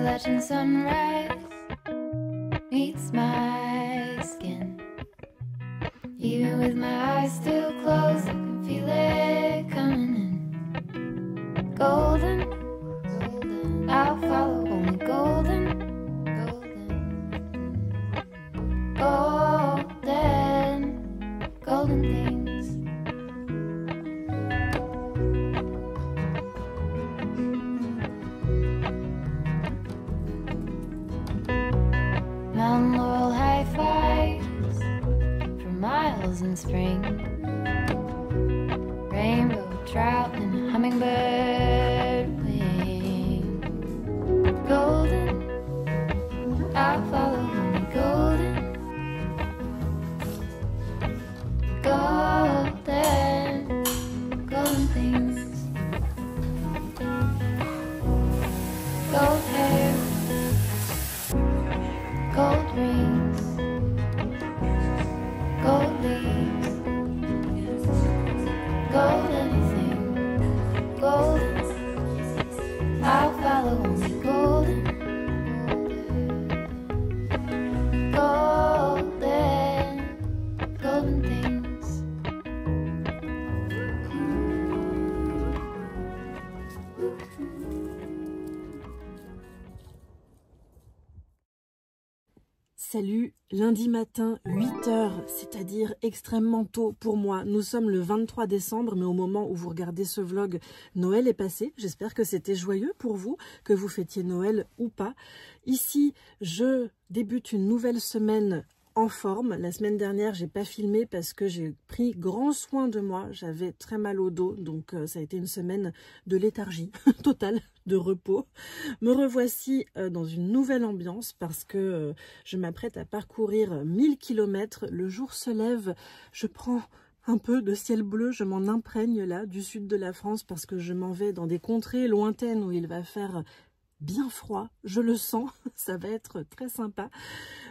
Appalachian sunrise meets my skin. Even with my eyes still closed, I can feel it coming in. Golden, golden, I'll follow only golden, golden, golden, golden things. Mountain laurel high fives for miles in spring. Rainbow trout and a hummingbird wing. Golden, I'll follow only golden, golden, golden things. Gold hair, gold rings, gold leaves, gold anything, golden, I'll follow only golden, golden, golden things. Salut, lundi matin, 8 h, c'est-à-dire extrêmement tôt pour moi. Nous sommes le 23 décembre, mais au moment où vous regardez ce vlog, Noël est passé. J'espère que c'était joyeux pour vous, que vous fêtiez Noël ou pas. Ici, je débute une nouvelle semaine en forme. La semaine dernière, j'ai pas filmé parce que j'ai pris grand soin de moi. J'avais très mal au dos, donc ça a été une semaine de léthargie totale, de repos. Me revoici dans une nouvelle ambiance parce que je m'apprête à parcourir 1000 km. Le jour se lève, je prends un peu de ciel bleu, je m'en imprègne là du sud de la France parce que je m'en vais dans des contrées lointaines où il va faire bien froid, je le sens, ça va être très sympa.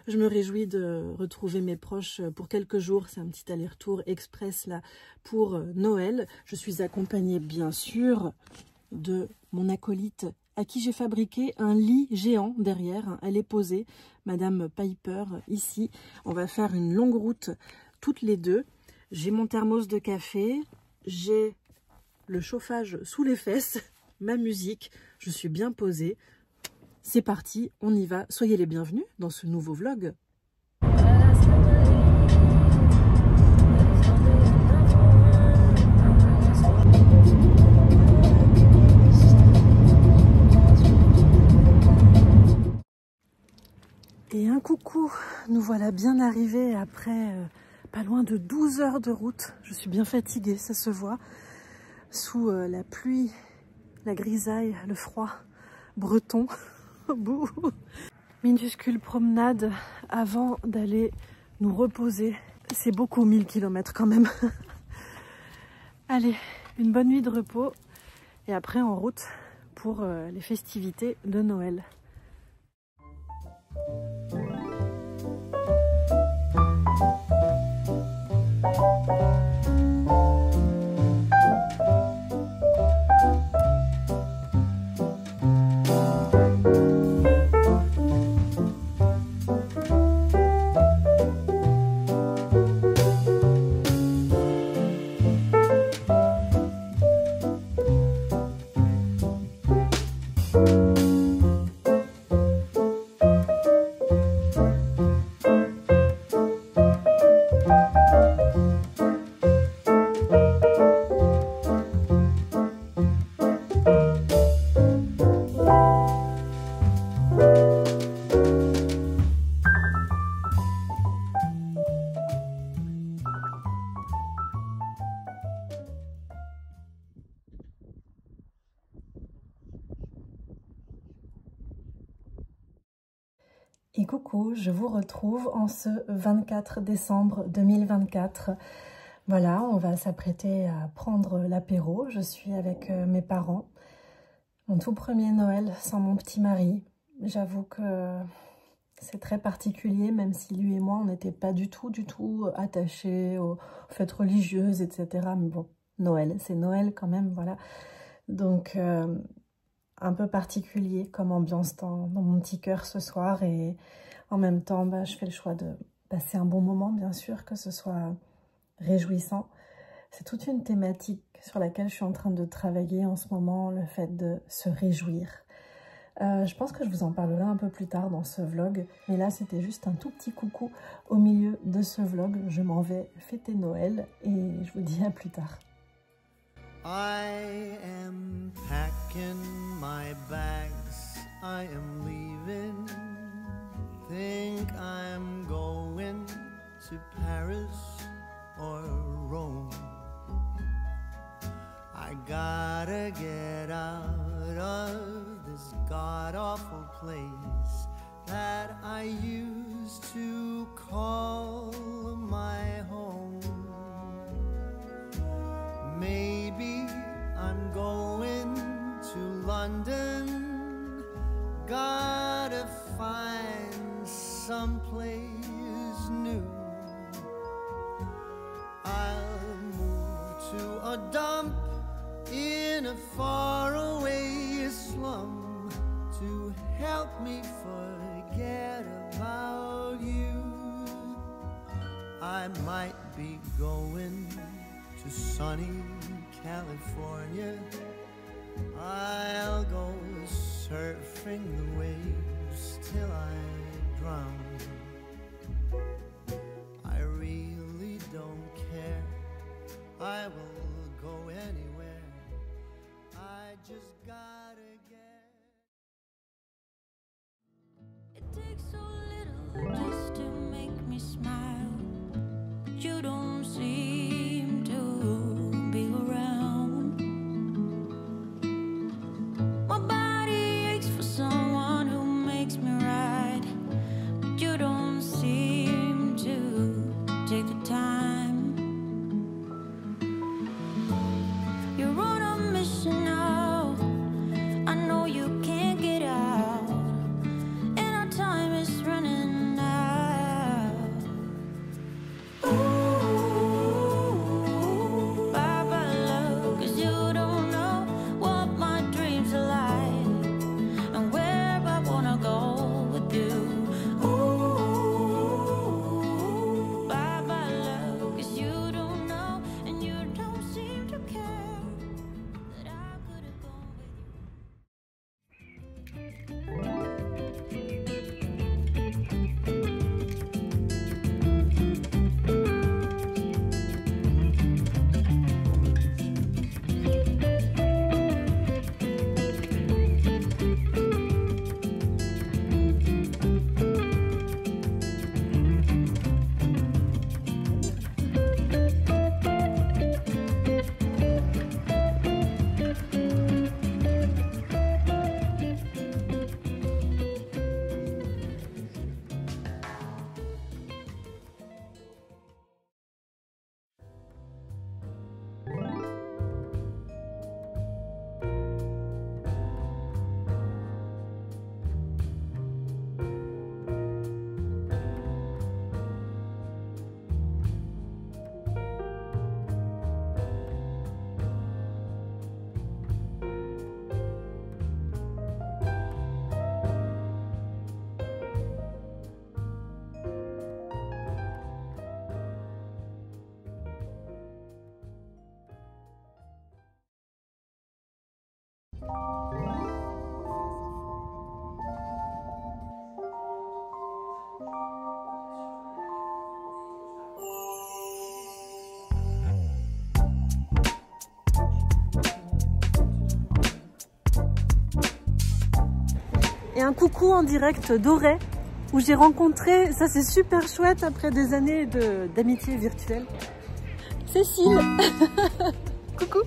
Je me réjouis de retrouver mes proches pour quelques jours, c'est un petit aller-retour express là pour Noël. Je suis accompagnée bien sûr de mon acolyte à qui j'ai fabriqué un lit géant derrière, elle est posée, Madame Piper ici. On va faire une longue route toutes les deux. J'ai mon thermos de café, j'ai le chauffage sous les fesses, ma musique, je suis bien posée. C'est parti, on y va. Soyez les bienvenus dans ce nouveau vlog. Et un coucou, nous voilà bien arrivés après pas loin de 12 heures de route. Je suis bien fatiguée, ça se voit, sous la pluie, la grisaille, le froid breton. Minuscule promenade avant d'aller nous reposer. C'est beaucoup 1000 km quand même. Allez, une bonne nuit de repos et après en route pour les festivités de Noël. Et coucou, je vous retrouve en ce 24 décembre 2024. Voilà, on va s'apprêter à prendre l'apéro. Je suis avec mes parents. Mon tout premier Noël sans mon petit mari. J'avoue que c'est très particulier, même si lui et moi, on n'était pas du tout attachés aux fêtes religieuses, etc. Mais bon, Noël, c'est Noël quand même, voilà. Donc, un peu particulier comme ambiance dans mon petit cœur ce soir. Et en même temps, je fais le choix de passer un bon moment, bien sûr, que ce soit réjouissant. C'est toute une thématique sur laquelle je suis en train de travailler en ce moment, le fait de se réjouir. Je pense que je vous en parlerai un peu plus tard dans ce vlog, mais là c'était juste un tout petit coucou au milieu de ce vlog. Je m'en vais fêter Noël et je vous dis à plus tard. I am packing my bags, I am leaving, think I'm going to Paris or Rome. I gotta get out of this god-awful place that I used to call my home. Maybe I'm going to London, gotta find someplace new. I'll move to a dump in a faraway slum to help me forget about you. I might be going to sunny California. I'll go surfing the waves till I drown. I really don't care, I will go anywhere, I just gotta get. It takes so little just to make me smile, but you don't seem to be around. My body aches for someone who makes me right, but you don't seem to take the time. You're on a mission now, I know you can't get out, and our time is running out. Ooh, bye-bye love, 'cause you don't know what my dreams are like and where I wanna go with you. Ooh, bye-bye love, 'cause you don't know and you don't seem to care that I could have gone with you. Et un coucou en direct d'Auray, où j'ai rencontré, ça c'est super chouette après des années d'amitié virtuelle, Cécile. Coucou.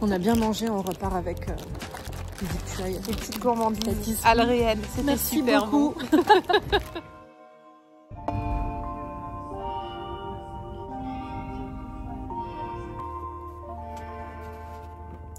On a bien mangé, on repart avec des victuailles. Des petites gourmandises à la réelle, c'était super beaucoup.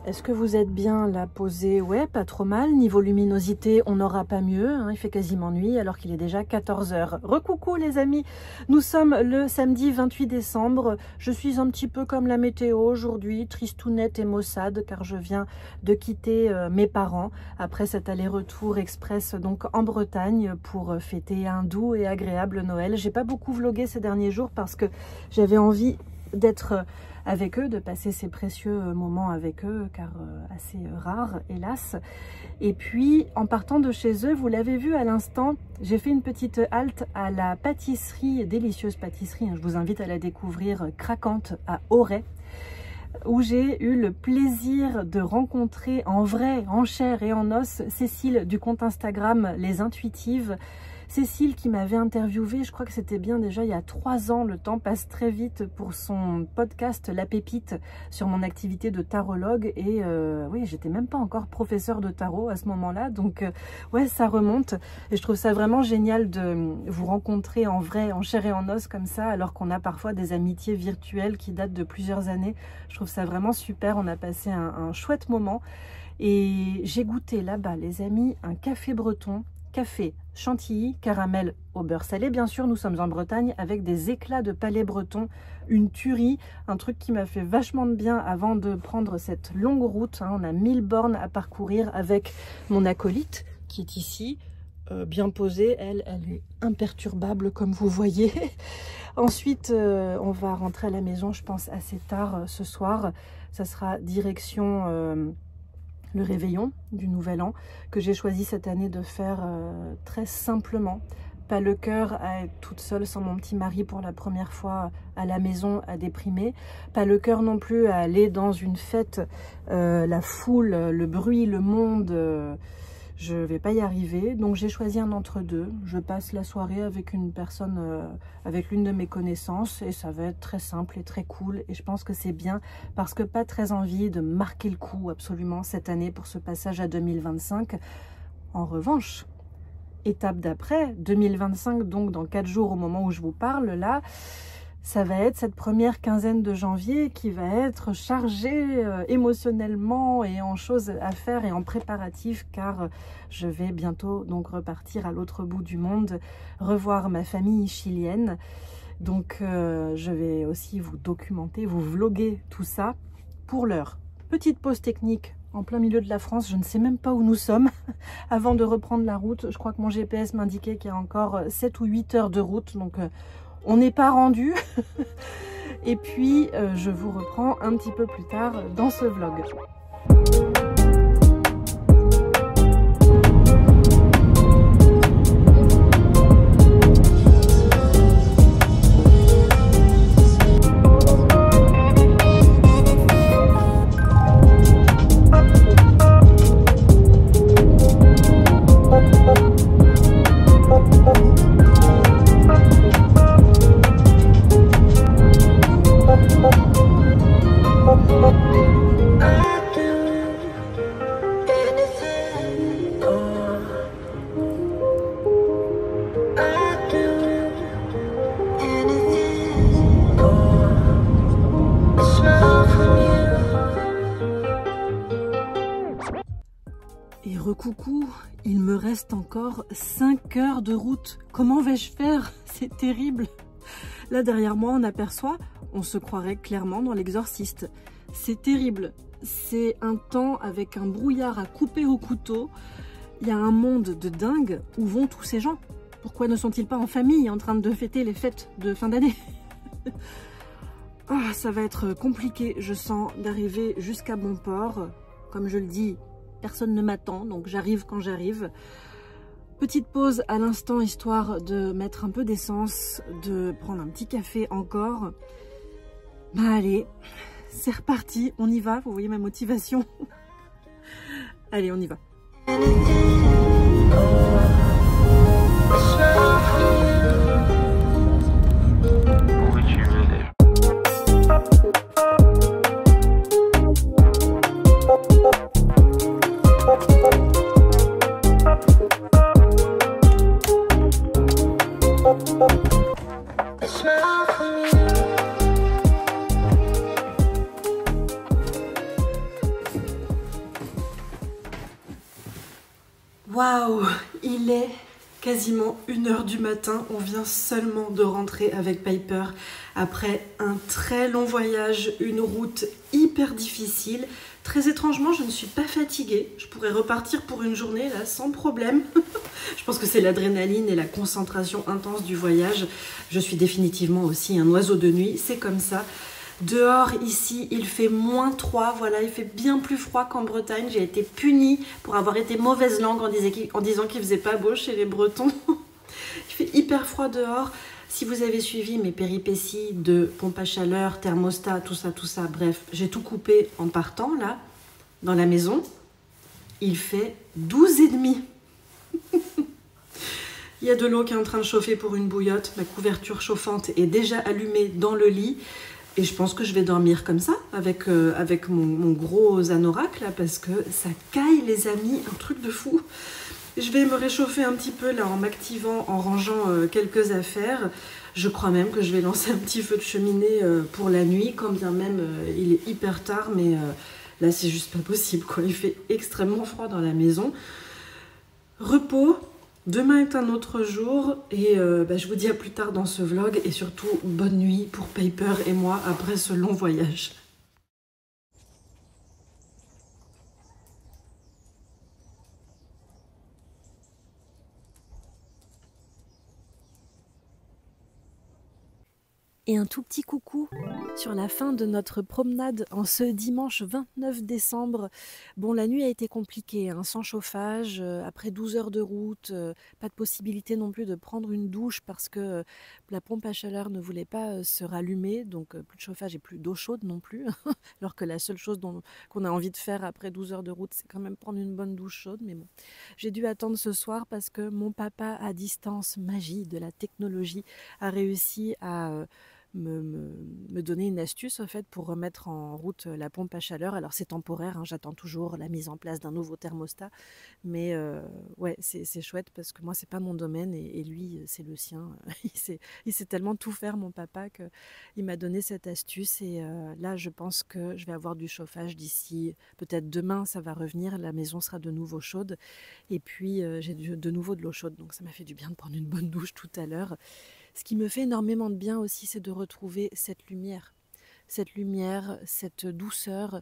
bon. Est-ce que vous êtes bien là posé? Ouais, pas trop mal. Niveau luminosité, on n'aura pas mieux. Hein. Il fait quasiment nuit alors qu'il est déjà 14 h. Recoucou les amis, nous sommes le samedi 28 décembre. Je suis un petit peu comme la météo aujourd'hui, tristounette et maussade car je viens de quitter mes parents après cet aller-retour express donc en Bretagne pour fêter un doux et agréable Noël. J'ai pas beaucoup vlogué ces derniers jours parce que j'avais envie d'être avec eux, de passer ces précieux moments avec eux, car assez rares, hélas. Et puis, en partant de chez eux, vous l'avez vu à l'instant, j'ai fait une petite halte à la pâtisserie, délicieuse pâtisserie, hein, je vous invite à la découvrir, Craquante à Auray, où j'ai eu le plaisir de rencontrer en vrai, en chair et en os, Cécile du compte Instagram Les Intuitives. Cécile qui m'avait interviewé, je crois que c'était bien déjà il y a 3 ans, le temps passe très vite, pour son podcast La Pépite sur mon activité de tarologue. Et oui, j'étais même pas encore professeur de tarot à ce moment-là, donc ouais, ça remonte. Et je trouve ça vraiment génial de vous rencontrer en vrai, en chair et en os comme ça, alors qu'on a parfois des amitiés virtuelles qui datent de plusieurs années. Je trouve ça vraiment super, on a passé un chouette moment. Et j'ai goûté là-bas, les amis, un café breton. Café chantilly, caramel au beurre salé, bien sûr, nous sommes en Bretagne, avec des éclats de palais breton, une tuerie, un truc qui m'a fait vachement de bien avant de prendre cette longue route. Hein. On a 1000 bornes à parcourir avec mon acolyte qui est ici, bien posée, elle est imperturbable comme vous voyez. Ensuite, on va rentrer à la maison, je pense, assez tard ce soir. Ça sera direction... le réveillon du Nouvel An, que j'ai choisi cette année de faire très simplement. Pas le cœur à être toute seule sans mon petit mari pour la première fois à la maison à déprimer. Pas le cœur non plus à aller dans une fête, la foule, le bruit, le monde. Je vais pas y arriver, donc j'ai choisi un entre-deux. Je passe la soirée avec une personne, avec l'une de mes connaissances, et ça va être très simple et très cool. Et je pense que c'est bien, parce que pas très envie de marquer le coup absolument cette année pour ce passage à 2025. En revanche, étape d'après, 2025, donc dans 4 jours au moment où je vous parle, là, ça va être cette première quinzaine de janvier qui va être chargée émotionnellement et en choses à faire et en préparatifs, car je vais bientôt donc repartir à l'autre bout du monde, revoir ma famille chilienne. Donc je vais aussi vous documenter, vous vloguer tout ça. Pour l'heure, petite pause technique en plein milieu de la France, je ne sais même pas où nous sommes avant de reprendre la route. Je crois que mon GPS m'indiquait qu'il y a encore 7 ou 8 heures de route, donc on n'est pas rendu. Et puis je vous reprends un petit peu plus tard dans ce vlog. Et recoucou, il me reste encore 5 heures de route. Comment vais-je faire? C'est terrible. Là derrière moi on aperçoit, on se croirait clairement dans l'Exorciste. C'est terrible. C'est un temps avec un brouillard à couper au couteau. Il y a un monde de dingue. Où vont tous ces gens? Pourquoi ne sont-ils pas en famille en train de fêter les fêtes de fin d'année? Oh, ça va être compliqué, je sens, d'arriver jusqu'à bon port. Comme je le dis, personne ne m'attend, donc j'arrive quand j'arrive. Petite pause à l'instant, histoire de mettre un peu d'essence, de prendre un petit café encore. Bah allez, c'est reparti, on y va, vous voyez ma motivation. Allez, on y va. quasiment 1h du matin. On vient seulement de rentrer avec Piper après un très long voyage, une route hyper difficile. Très étrangement, je ne suis pas fatiguée. Je pourrais repartir pour une journée là sans problème. Je pense que c'est l'adrénaline et la concentration intense du voyage. Je suis définitivement aussi un oiseau de nuit, c'est comme ça. Dehors, ici, il fait -3, voilà, il fait bien plus froid qu'en Bretagne. J'ai été punie pour avoir été mauvaise langue en disant qu'il faisait pas beau chez les Bretons. Il fait hyper froid dehors. Si vous avez suivi mes péripéties de pompe à chaleur, thermostat, tout ça, bref, j'ai tout coupé en partant, là, dans la maison. Il fait 12,5. Il y a de l'eau qui est en train de chauffer pour une bouillotte. Ma couverture chauffante est déjà allumée dans le lit. Et je pense que je vais dormir comme ça, avec mon gros anorak, là, parce que ça caille, les amis, un truc de fou. Je vais me réchauffer un petit peu, là, en m'activant, en rangeant quelques affaires. Je crois même que je vais lancer un petit feu de cheminée pour la nuit, quand bien même il est hyper tard, mais là, c'est juste pas possible, quoi. Il fait extrêmement froid dans la maison. Repos. Demain est un autre jour et je vous dis à plus tard dans ce vlog et surtout bonne nuit pour Piper et moi après ce long voyage. Et un tout petit coucou sur la fin de notre promenade en ce dimanche 29 décembre. Bon, la nuit a été compliquée, hein, sans chauffage, après 12 heures de route, pas de possibilité non plus de prendre une douche parce que la pompe à chaleur ne voulait pas se rallumer, donc plus de chauffage et plus d'eau chaude non plus, alors que la seule chose qu'on a envie de faire après 12 heures de route, c'est quand même prendre une bonne douche chaude, mais bon. J'ai dû attendre ce soir parce que mon papa à distance, magie de la technologie, a réussi à me donner une astuce en fait pour remettre en route la pompe à chaleur. Alors c'est temporaire, hein, j'attends toujours la mise en place d'un nouveau thermostat, mais ouais, c'est chouette parce que moi c'est pas mon domaine et lui c'est le sien. Il sait tellement tout faire, mon papa, qu'il m'a donné cette astuce et là je pense que je vais avoir du chauffage d'ici peut-être demain. Ça va revenir, la maison sera de nouveau chaude et puis j'ai de nouveau de l'eau chaude, donc ça m'a fait du bien de prendre une bonne douche tout à l'heure. Ce qui me fait énormément de bien aussi, c'est de retrouver cette lumière, cette douceur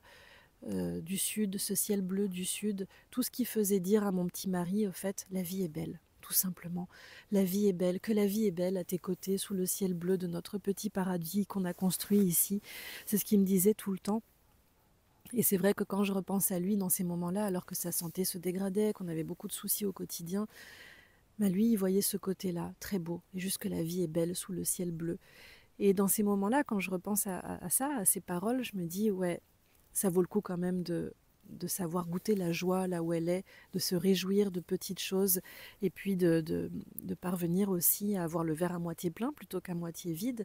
du sud, ce ciel bleu du sud, tout ce qui faisait dire à mon petit mari, au fait, la vie est belle, tout simplement. La vie est belle, que la vie est belle à tes côtés, sous le ciel bleu de notre petit paradis qu'on a construit ici. C'est ce qu'il me disait tout le temps. Et c'est vrai que quand je repense à lui dans ces moments-là, alors que sa santé se dégradait, qu'on avait beaucoup de soucis au quotidien, lui, il voyait ce côté-là, très beau, et juste que la vie est belle sous le ciel bleu. Et dans ces moments-là, quand je repense à ça, à ces paroles, je me dis, ouais, ça vaut le coup quand même de savoir goûter la joie là où elle est, de se réjouir de petites choses, et puis de parvenir aussi à avoir le verre à moitié plein plutôt qu'à moitié vide.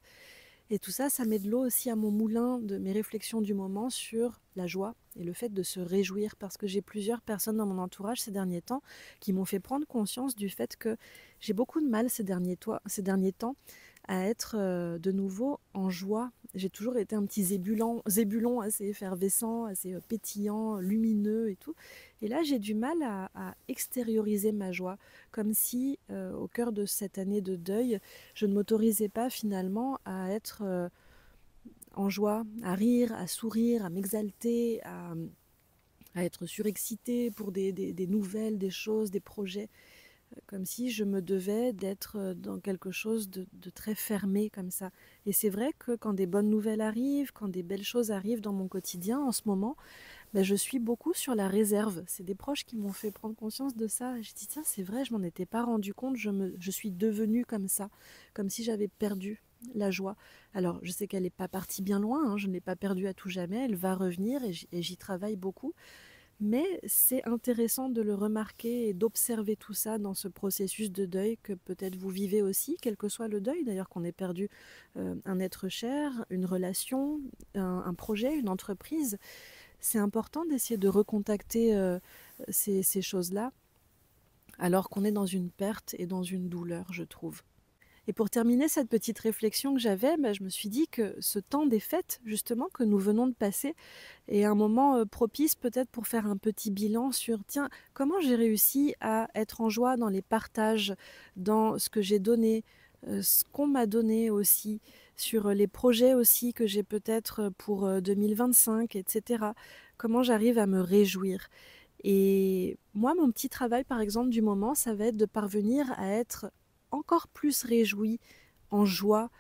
Et tout ça, ça met de l'eau aussi à mon moulin de mes réflexions du moment sur la joie et le fait de se réjouir, parce que j'ai plusieurs personnes dans mon entourage ces derniers temps qui m'ont fait prendre conscience du fait que j'ai beaucoup de mal ces derniers temps à être de nouveau en joie. J'ai toujours été un petit zébulon assez effervescent, assez pétillant, lumineux et tout. Et là, j'ai du mal à extérioriser ma joie, comme si au cœur de cette année de deuil, je ne m'autorisais pas finalement à être en joie, à rire, à sourire, à m'exalter, à être surexcitée pour des nouvelles, des choses, des projets. Comme si je me devais d'être dans quelque chose de très fermé comme ça. Et c'est vrai que quand des bonnes nouvelles arrivent, quand des belles choses arrivent dans mon quotidien en ce moment, je suis beaucoup sur la réserve. C'est des proches qui m'ont fait prendre conscience de ça. J'ai dit, tiens, c'est vrai, je m'en étais pas rendu compte, je suis devenue comme ça, comme si j'avais perdu la joie. Alors, je sais qu'elle n'est pas partie bien loin, hein, je ne l'ai pas perdue à tout jamais, elle va revenir et j'y travaille beaucoup. Mais c'est intéressant de le remarquer et d'observer tout ça dans ce processus de deuil que peut-être vous vivez aussi, quel que soit le deuil, d'ailleurs qu'on ait perdu un être cher, une relation, un projet, une entreprise. C'est important d'essayer de recontacter ces choses-là alors qu'on est dans une perte et dans une douleur, je trouve. Et pour terminer cette petite réflexion que j'avais, je me suis dit que ce temps des fêtes, justement, que nous venons de passer, est un moment propice peut-être pour faire un petit bilan sur, tiens, comment j'ai réussi à être en joie dans les partages, dans ce que j'ai donné, ce qu'on m'a donné aussi, sur les projets aussi que j'ai peut-être pour 2025, etc. Comment j'arrive à me réjouir. Et moi, mon petit travail, par exemple, du moment, ça va être de parvenir à être encore plus réjouie, en joie,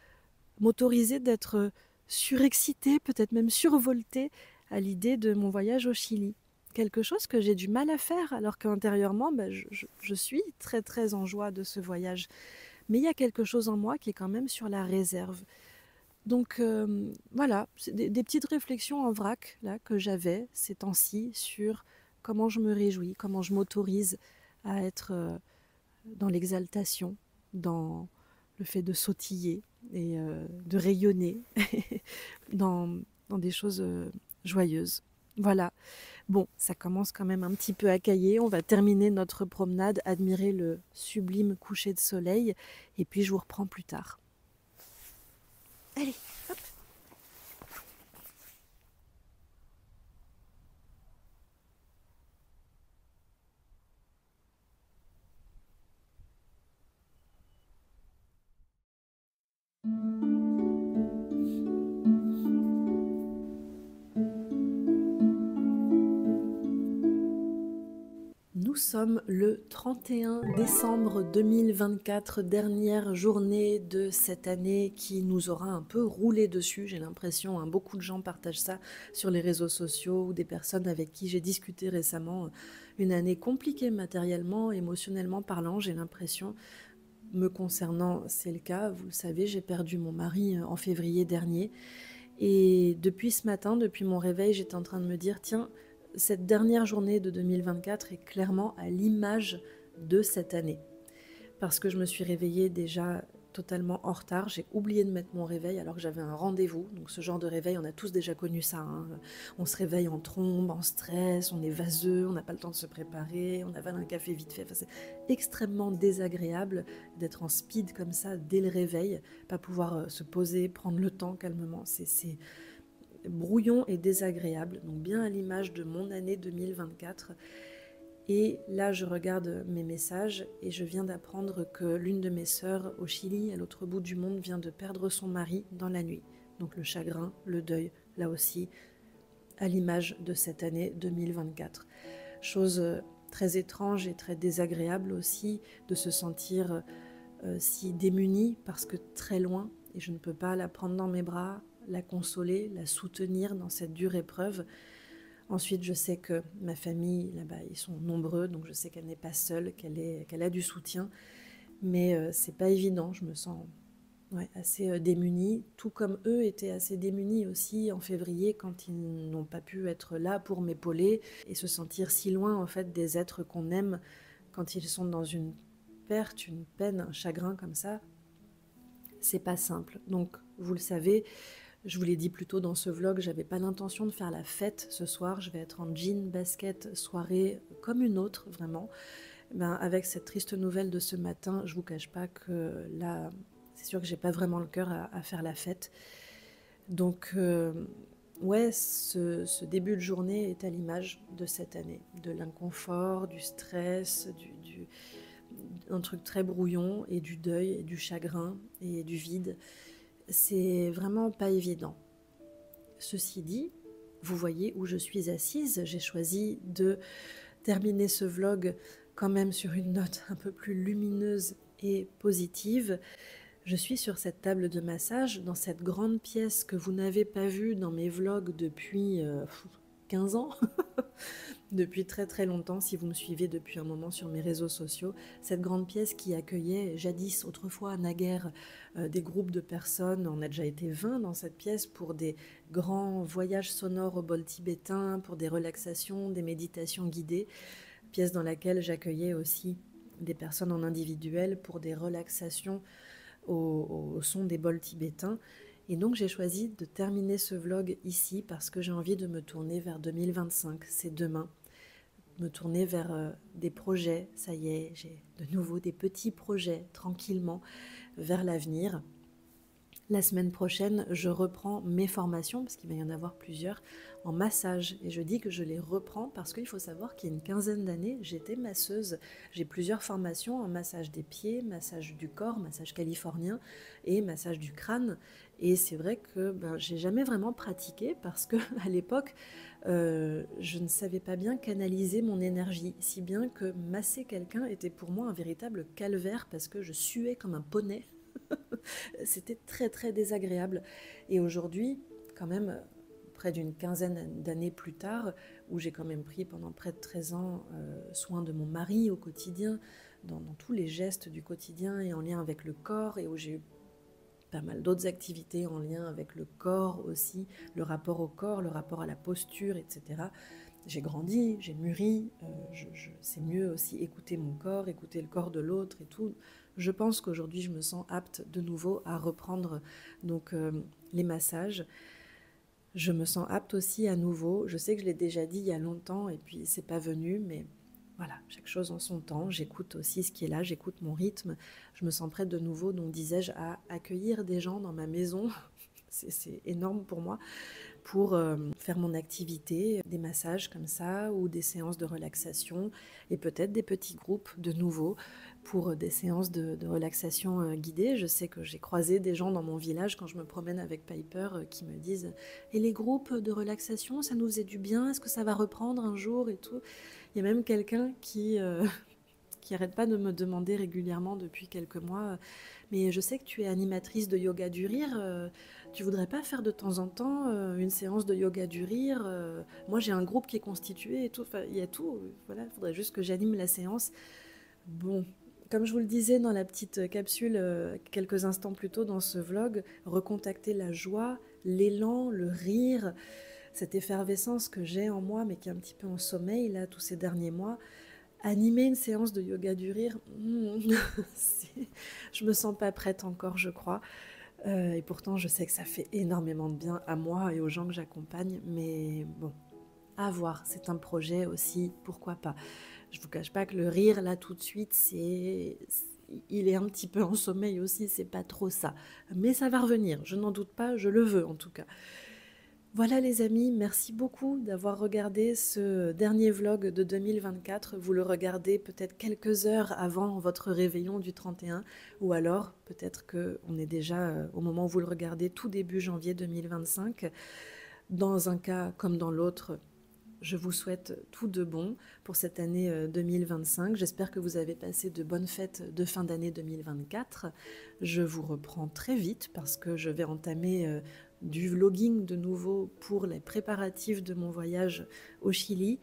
m'autoriser d'être surexcitée, peut-être même survoltée à l'idée de mon voyage au Chili. Quelque chose que j'ai du mal à faire, alors qu'intérieurement, je suis très très en joie de ce voyage. Mais il y a quelque chose en moi qui est quand même sur la réserve. Donc voilà, c'est des petites réflexions en vrac là, que j'avais ces temps-ci sur comment je me réjouis, comment je m'autorise à être dans l'exaltation, dans le fait de sautiller et de rayonner dans des choses joyeuses. Voilà. Bon, ça commence quand même un petit peu à cailler. On va terminer notre promenade, admirer le sublime coucher de soleil, et puis je vous reprends plus tard. Allez, hop. Nous sommes le 31 décembre 2024, dernière journée de cette année qui nous aura un peu roulé dessus, j'ai l'impression, hein, beaucoup de gens partagent ça sur les réseaux sociaux ou des personnes avec qui j'ai discuté récemment. Une année compliquée matériellement, émotionnellement parlant, j'ai l'impression. Me concernant, c'est le cas, vous le savez, j'ai perdu mon mari en février dernier. Et depuis ce matin, depuis mon réveil, j'étais en train de me dire, tiens, cette dernière journée de 2024 est clairement à l'image de cette année. Parce que je me suis réveillée déjà totalement en retard, j'ai oublié de mettre mon réveil alors que j'avais un rendez-vous. Donc ce genre de réveil, on a tous déjà connu ça, hein. On se réveille en trombe, en stress, on est vaseux, on n'a pas le temps de se préparer, on avale un café vite fait. Enfin, c'est extrêmement désagréable d'être en speed comme ça dès le réveil, pas pouvoir se poser, prendre le temps calmement. C'est brouillon et désagréable, donc bien à l'image de mon année 2024. Et là, je regarde mes messages et je viens d'apprendre que l'une de mes sœurs au Chili, à l'autre bout du monde, vient de perdre son mari dans la nuit. Donc le chagrin, le deuil, là aussi, à l'image de cette année 2024. Chose très étrange et très désagréable aussi de se sentir si démunie parce que très loin, et je ne peux pas la prendre dans mes bras, la consoler, la soutenir dans cette dure épreuve. Ensuite, je sais que ma famille, là-bas, ils sont nombreux, donc je sais qu'elle n'est pas seule, qu'elle a du soutien. Mais c'est pas évident, je me sens assez démunie, tout comme eux étaient assez démunis aussi en février quand ils n'ont pas pu être là pour m'épauler et se sentir si loin en fait des êtres qu'on aime quand ils sont dans une perte, une peine, un chagrin comme ça. C'est pas simple. Donc, vous le savez, je vous l'ai dit plus tôt dans ce vlog, j'avais pas l'intention de faire la fête ce soir. Je vais être en jean, basket, soirée comme une autre, vraiment. Avec cette triste nouvelle de ce matin, je vous cache pas que là, c'est sûr que j'ai pas vraiment le cœur à faire la fête. Donc, ce début de journée est à l'image de cette année, de l'inconfort, du stress, un truc très brouillon, et du deuil, et du chagrin, et du vide. C'est vraiment pas évident. Ceci dit, vous voyez où je suis assise, j'ai choisi de terminer ce vlog quand même sur une note un peu plus lumineuse et positive. Je suis sur cette table de massage, dans cette grande pièce que vous n'avez pas vue dans mes vlogs depuis 15 ans, depuis très très longtemps, si vous me suivez depuis un moment sur mes réseaux sociaux. Cette grande pièce qui accueillait jadis, autrefois, naguère, des groupes de personnes. On a déjà été 20 dans cette pièce pour des grands voyages sonores au bol tibétain, pour des relaxations, des méditations guidées. Pièce dans laquelle j'accueillais aussi des personnes en individuel pour des relaxations au son des bols tibétains. Et donc j'ai choisi de terminer ce vlog ici parce que j'ai envie de me tourner vers 2025, c'est demain. me tourner vers des projets. Ça y est, j'ai de nouveau des petits projets tranquillement vers l'avenir. La semaine prochaine, je reprends mes formations, parce qu'il va y en avoir plusieurs, en massage. Et je dis que je les reprends parce qu'il faut savoir qu'il y a une quinzaine d'années, j'étais masseuse. J'ai plusieurs formations en massage des pieds, massage du corps, massage californien et massage du crâne. Et c'est vrai que j'ai jamais vraiment pratiqué parce que à l'époque, je ne savais pas bien canaliser mon énergie, si bien que masser quelqu'un était pour moi un véritable calvaire parce que je suais comme un poney. C'était très très désagréable. Et aujourd'hui, quand même, près d'une quinzaine d'années plus tard, où j'ai quand même pris pendant près de 13 ans soin de mon mari au quotidien, dans tous les gestes du quotidien et en lien avec le corps, et où j'ai eu pas mal d'autres activités en lien avec le corps aussi, le rapport au corps, le rapport à la posture, etc. J'ai grandi, j'ai mûri, c'est mieux aussi écouter mon corps, écouter le corps de l'autre et tout. Je pense qu'aujourd'hui, je me sens apte de nouveau à reprendre donc les massages. Je me sens apte aussi à nouveau. Je sais que je l'ai déjà dit il y a longtemps et puis c'est pas venu, mais voilà, chaque chose en son temps. J'écoute aussi ce qui est là, j'écoute mon rythme. Je me sens prête de nouveau, donc disais-je, à accueillir des gens dans ma maison. C'est énorme pour moi, pour faire mon activité, des massages comme ça, ou des séances de relaxation, et peut-être des petits groupes de nouveau pour des séances de relaxation guidée. Je sais que j'ai croisé des gens dans mon village quand je me promène avec Piper qui me disent « Et les groupes de relaxation, ça nous faisait du bien, est-ce que ça va reprendre un jour ?» et tout. Il y a même quelqu'un qui arrête pas de me demander régulièrement depuis quelques mois « Mais je sais que tu es animatrice de yoga du rire, tu voudrais pas faire de temps en temps une séance de yoga du rire moi j'ai un groupe qui est constitué et tout. » Enfin, il y a tout, voilà, il faudrait juste que j'anime la séance. Bon, comme je vous le disais dans la petite capsule quelques instants plus tôt dans ce vlog, recontacter la joie, l'élan, le rire, cette effervescence que j'ai en moi mais qui est un petit peu en sommeil là tous ces derniers mois. Animer une séance de yoga du rire, je me sens pas prête encore, je crois. Et pourtant, je sais que ça fait énormément de bien à moi et aux gens que j'accompagne. Mais bon, à voir, c'est un projet aussi, pourquoi pas. Je vous cache pas que le rire, là, tout de suite, il est un petit peu en sommeil aussi, c'est pas trop ça. Mais ça va revenir, je n'en doute pas, je le veux en tout cas. Voilà les amis, merci beaucoup d'avoir regardé ce dernier vlog de 2024. Vous le regardez peut-être quelques heures avant votre réveillon du 31, ou alors peut-être qu'on est déjà au moment où vous le regardez tout début janvier 2025. Dans un cas comme dans l'autre, je vous souhaite tout de bon pour cette année 2025. J'espère que vous avez passé de bonnes fêtes de fin d'année 2024. Je vous reprends très vite parce que je vais entamer du vlogging de nouveau pour les préparatifs de mon voyage au Chili.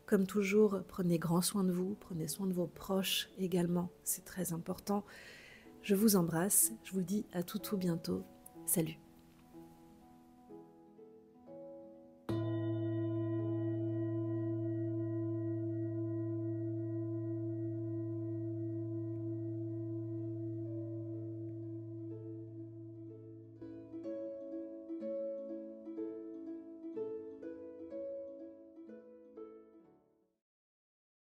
Comme toujours, prenez grand soin de vous, prenez soin de vos proches également, c'est très important. Je vous embrasse, je vous dis à tout bientôt. Salut!